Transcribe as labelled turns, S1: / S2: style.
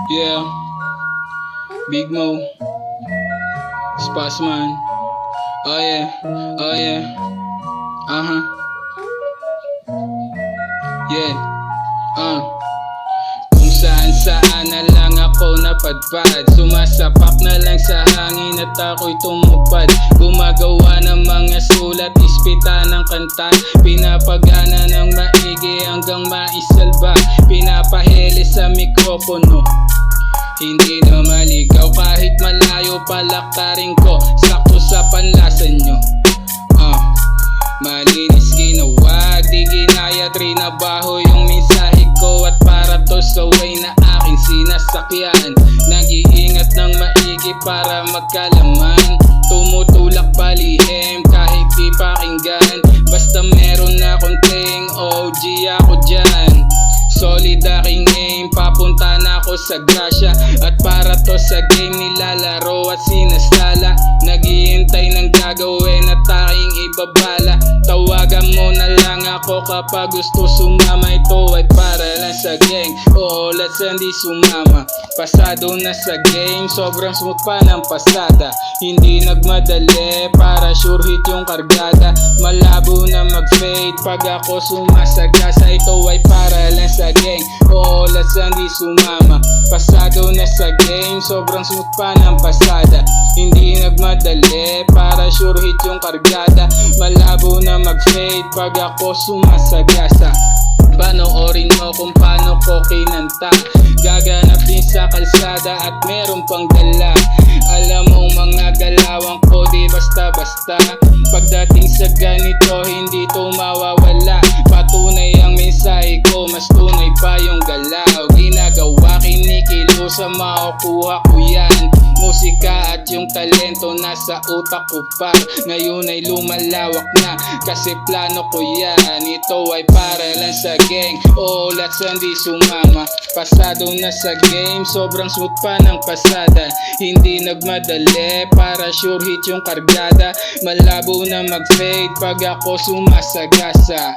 S1: Yeah, Big Mo, Spasman. Oh yeah, oh yeah. Uh-huh. Yeah. Kung saan na lang ako napadpad, sumasapak na lang sa hangin at ako'y tumupad. Gumagawa ng mga sulat, ispita ng kanta, pinapagana ng maigi hanggang maisalba, pinapahili sa mikropono. Hindi na maligaw kahit malayo palakarin ko, sakto sa panlasan nyo. Malinis ginawag, di ginaya, trinabaho yung mensahe ko, at para to sa way na aking sinasakyan. Nag-iingat ng maigi para magkalaman, tumutulak palihim kahit di pakinggan. Basta meron na konting OG ako dyan, solid aking aim, papunta na ako sa grasya. At para to sa game nilalaro at sinasala, naghihintay ng gagawin at aking ibabala. Tawagan mo na lang ako kapag gusto sumama, ito ay para lang sa gang. Oo, let's hindi sumama, pasado na sa game, sobrang smooth pa ng pasada. Hindi nagmadali para sure hit yung kargada, malabo na mag-fade pag ako sumasagasa. Ito ay para lang sa gang, oo, let's hindi sumama, pasado na sa game, sobrang smooth pa ng pasada. Hindi nagmadali para sure hit yung kargada, malabo na mag-fade pag ako sumasagasa. Panoorin mo kung paano ko kinanta, gaganap din sa kalsada at meron pang dala. Alam mong mga galawang ko di basta-basta, pagdating sa ganito hindi to mawawala. Patunay ang mensahe ko, mas tunay pa yung galaw. Ginagawa kinikilo sa makukuha ko yan, musika at yung talento nasa utak ko pa. Ngayon ay lumalawak na kasi plano ko yan, ito ay para lang sa gang. Oh, let's hindi sumama, pasado na sa game, sobrang smooth pa ng pasada. Hindi nagmadali para sure hit yung kargada, malabo na mag-fade pag ako sumasagasa.